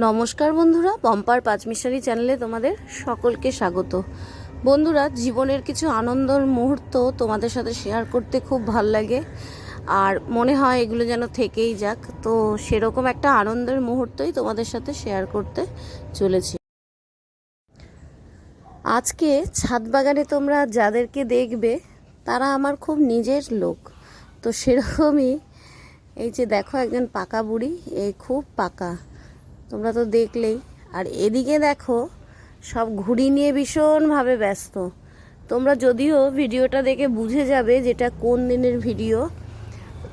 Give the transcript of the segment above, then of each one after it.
নমস্কার বন্ধুরা, পম্পার পাঁচমিশালি চ্যানেলে তোমাদের সকলকে স্বাগত। বন্ধুরা, জীবনের কিছু আনন্দের মুহূর্ত তোমাদের সাথে শেয়ার করতে খুব ভাল লাগে, আর মনে হয় এগুলো যেন থেকেই যাক। তো সেরকম একটা আনন্দের মুহূর্তই তোমাদের সাথে শেয়ার করতে চলেছি। আজকে ছাদ বাগানে তোমরা যাদেরকে দেখবে তারা আমার খুব নিজের লোক। তো সেরকমই এই যে দেখো, একজন পাকা বুড়ি, এই খুব পাকা, তোমরা তো দেখলেই। আর এদিকে দেখো, সব ঘুড়ি নিয়ে ভীষণভাবে ব্যস্ত। তোমরা যদিও ভিডিওটা দেখে বুঝে যাবে যেটা কোন দিনের ভিডিও,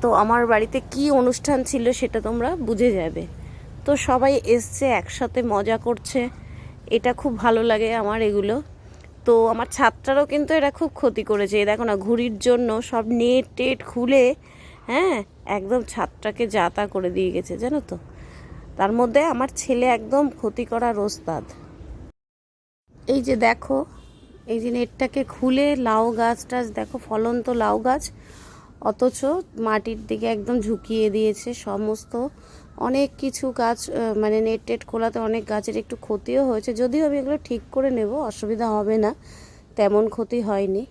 তো আমার বাড়িতে কি অনুষ্ঠান ছিল সেটা তোমরা বুঝে যাবে। তো সবাই এসছে, একসাথে মজা করছে, এটা খুব ভালো লাগে আমার এগুলো। তো আমার ছাদটারও কিন্তু এরা খুব ক্ষতি করেছে। এই দেখো না, ঘুড়ির জন্য সব নেট টেট খুলে একদম ছাদটাকে যাতা করে দিয়ে গেছে, জানো তো। তার মধ্যে আমার ছেলে একদম ক্ষতি করার ওস্তাদ। এই যে দেখো, এই যে নেটটাকে খুলে লাউ গাছ টাছ দেখো, ফলন্ত লাউ গাছ, অথচ মাটির দিকে একদম ঝুঁকিয়ে দিয়েছে সমস্ত। অনেক কিছু গাছ, মানে নেট টেট খোলাতে অনেক গাছের একটু ক্ষতিও হয়েছে। যদিও আমি এগুলো ঠিক করে নেব, অসুবিধা হবে না, তেমন ক্ষতি হয়নি।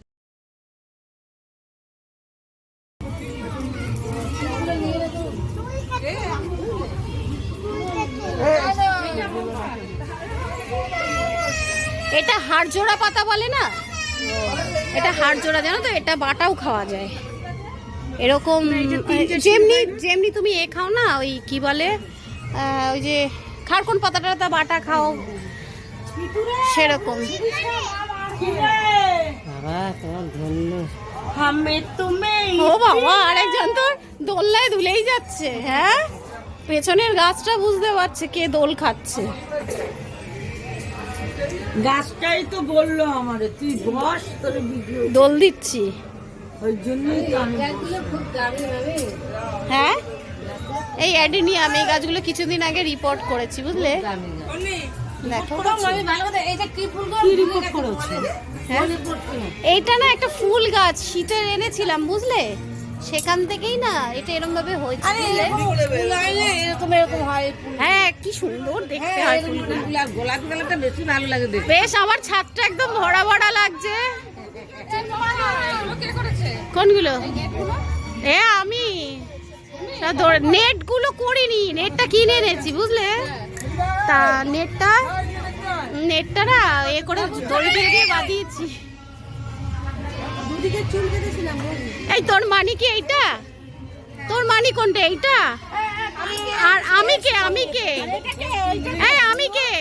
এটা হাড়জোড়া পাতা বলে না, এটা হাড়জোড়া, জানো তো। এটা বাটাও খাওয়া যায়, এরকম যেমনি যেমনি তুমি এ খাও না, ওই কি বলে, ওই যে খারকন পাতাটা বাটা খাও, সেরকম। ও বাবা, আরেকজন তো দোলনায় দুলেই যাচ্ছে। হ্যাঁ, পেছনের গাছটা বুঝতে পারছে কে দোল খাচ্ছে। গাছটাই তো বললো আমারে, তুই বস, তোর দোল দিচ্ছি, ওই জন্যই তো আমি। হ্যাঁ, এই অ্যাডেনিয়াম, এই গাছগুলো কিছুদিন আগে রিপোর্ট করেছি, বুঝলে। দেখো, এইটা না একটা ফুল গাছ, শীতের এনেছিলাম, বুঝলে, সেখান থেকেই না এটা এরকম ভাবে হয়েছে। হ্যাঁ, কি সুন্দর দেখতে হয় ফুলগুলো। গোলাপি কালারটা বেশি ভালো লাগে দেখতে। বেশ, আমার ছাদটা একদম ভরা ভরা লাগছে। কোনগুলো? আমি নেট গুলো করিনি, নেটটা কিনে এনেছি, বুঝলে। তা নেটটা না এ করে দড়ি দিয়ে বাঁধিয়েছি। এই তোর মানি কি এইটা? তোর মানি কোনটা? এইটা? আর আমি কে?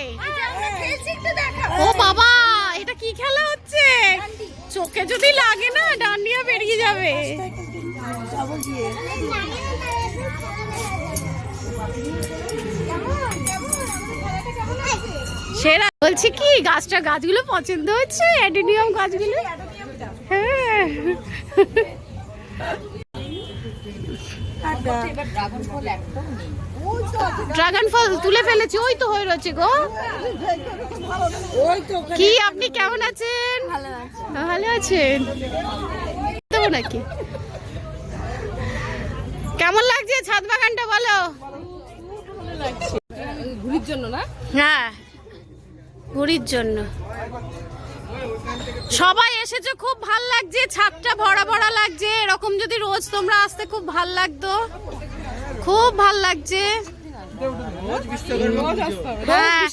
ও বাবা, এটা কি খেলা হচ্ছে? চোখে যদি লাগে না, ডান্ডিয়া বেরিয়ে যাবে। সেরা বলছি কি, গাছগুলো পছন্দ হচ্ছে, অ্যাডেনিয়াম গাছগুলো। হ্যাঁ, ড্রাগন ফল তুলে ফেলেছি, ওই তো হয়ে রয়েছে গো। কি, আপনি কেমন আছেন? ভালো আছেন দেবো নাকি? কেমন লাগছে ছাদ বাগানটা, বলো। ঘুরির জন্য না? হ্যাঁ, ঘুড়ির জন্য সবাই এসেছে, খুব ভাল লাগছে, ছাদটা ভরা ভরা লাগছে। এরকম যদি রোজ তোমরা আসতে খুব ভাল লাগতো, খুব ভাল লাগছে। হ্যাঁ,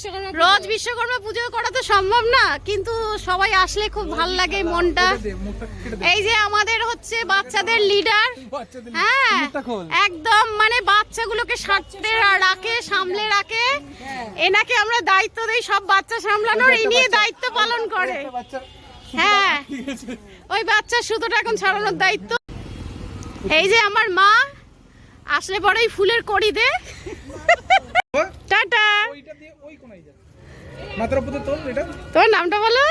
রোজ বিশ্বকর্মা পুজো করা তো সম্ভব না, কিন্তু সবাই আসলে খুব ভাল লাগে মনটা। এই যে আমাদের হচ্ছে বাচ্চাদের লিডার, হ্যাঁ, একদম মানে বাচ্চাগুলোকে সাথে রাখে, সামলে রাখে। এনাকে আমরা দায়িত্ব দেই সব বাচ্চা সামলানোর, এই নিয়ে দায়িত্ব পালন করে। হ্যাঁ, ওই বাচ্চার সুতোটা এখন ছাড়ানোর দায়িত্ব। এই যে আমার মা আসলে পরে ফুলের কড়ি দে। টাটা। তোমার নামটা বলো।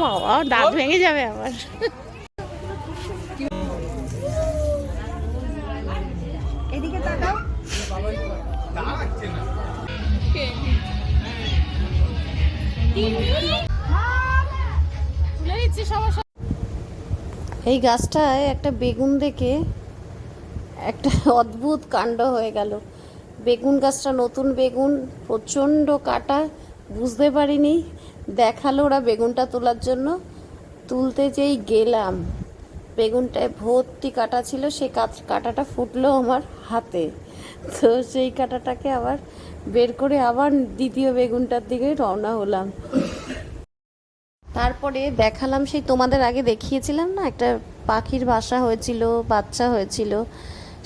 বাবা, দাঁত ভেঙে যাবে আবার। এদিকে তাকাও। এই গাছটায় একটা বেগুন দেখে একটা অদ্ভুত কাণ্ড হয়ে গেল। বেগুন গাছটা নতুন বেগুন, প্রচণ্ড কাটা, বুঝতে পারিনি। দেখালো ওরা বেগুনটা তোলার জন্য, তুলতে যেই গেলাম বেগুনটায় ভর্তি কাটা ছিল, সেই কাটাটা ফুটলো আমার হাতে। তো সেই কাটাটাকে আবার বের করে আবার দ্বিতীয় বেগুনটার দিকে রওনা হলাম। তারপরে দেখালাম, সেই তোমাদের আগে দেখিয়েছিলাম না একটা পাখির বাসা হয়েছিল, বাচ্চা হয়েছিল,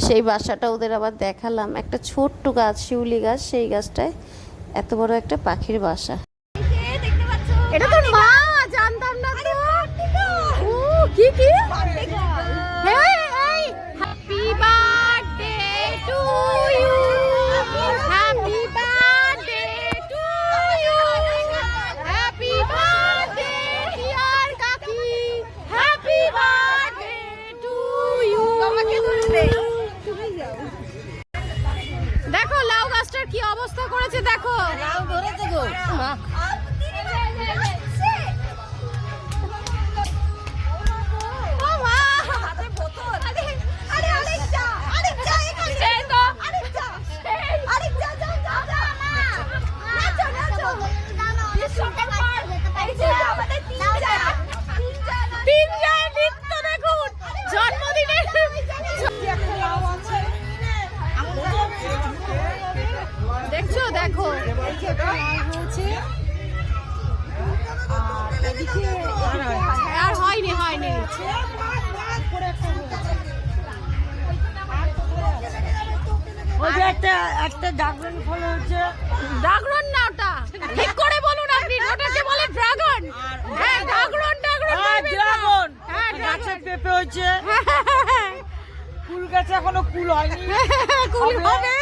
সেই বাসাটা ওদের আবার দেখালাম। একটা ছোট্ট গাছ, শিউলি গাছ, সেই গাছটায় এত বড় একটা পাখির বাসা। এটা তো মা, জানতাম না তো। ও কি কি, happy birthday to you, happy birthday to you, happy birthday dear কাকি, হ্যাপি বার্থডে টু ইউ। দেখো লাউ গাছটার কি অবস্থা করেছে, দেখো লাউ ধরেছে গো। দেখছো, দেখো আর হয়নি, হয়নি। ওই যে একটা ড্রাগন ফল হচ্ছে। ড্রাগন না, ওটা ঠিক করে বলুন আপনি, ওটাকে বলে ড্রাগন। হ্যাঁ ড্রাগন, ড্রাগন, ড্রাগন। হ্যাঁ গাছের পেঁপে হচ্ছে, ফুল গাছে এখনো ফুল হয়নি, কুল হবে।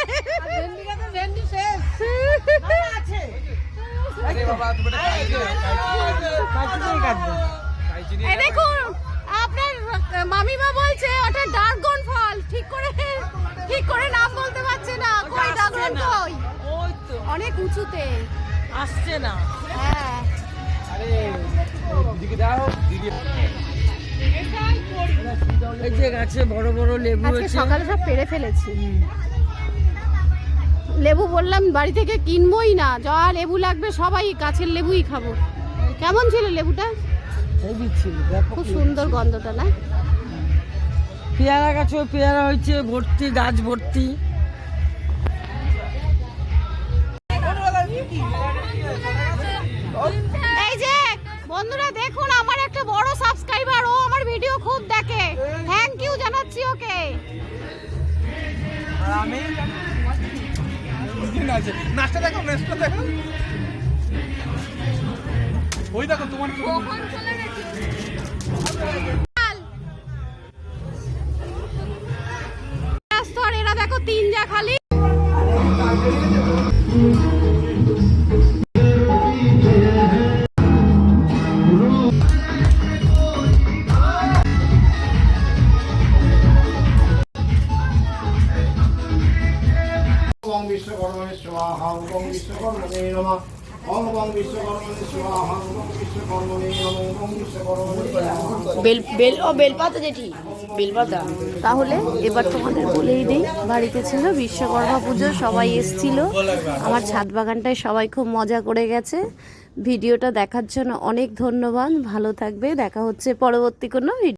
ভেন্ডি শেষ আছে। এই দেখুন আপনার মামিমা বলছে ওটা ড্রাগন ফল, ঠিক করে নাম বলতে পারছে না। কই ড্রাগন, কই? ওই তো অনেক উঁচুতে আসছে না। হ্যাঁ এই যে গাছে বড় বড় লেবু আজকে হয়েছে। সকালে সব পেড়ে ফেলেছি। লেবু বললাম বাড়ি থেকে কিনবোই না, যা লেবু লাগবে সবাই গাছের লেবুই খাবো। কেমন ছিল লেবুটা? হেভি ছিল, ব্যাপক খুব সুন্দর গন্ধটা না? পেয়ারা গাছেও পেয়ারা হয়েছে ভর্তি, গাছ ভর্তি। এই যে বন্ধুরা দেখুন, আমার একটা বড় সাবস্ক্রাইবার, ও আমার ভিডিও খুব দেখে, থ্যাংক ইউ জানাচ্ছি ওকে। আর আমি নাচটা দেখো, নাচটা দেখো, ওই দেখো তোমার এরা দেখো তিনজা খালি। ওম বিশ্বকর্মণে স্বাহা, ওম বিশ্বকর্মণে নমঃ, ওম বিশ্বকর্মণে স্বাহা, ওম বিশ্বকর্মণে নমঃ, ওম বিশ্বকর্মণে স্বাহা। বেলপাতা জেঠি, বেলপাতা। তাহলে এবার তোমাদের বলেই দিই, বাড়িতে ছিল বিশ্বকর্মা পুজো, সবাই এসছিল। আমার ছাদ বাগানটায় সবাই খুব মজা করে গেছে। ভিডিওটা দেখার জন্য অনেক ধন্যবাদ, ভালো থাকবে, দেখা হচ্ছে পরবর্তী কোনো ভিডিও।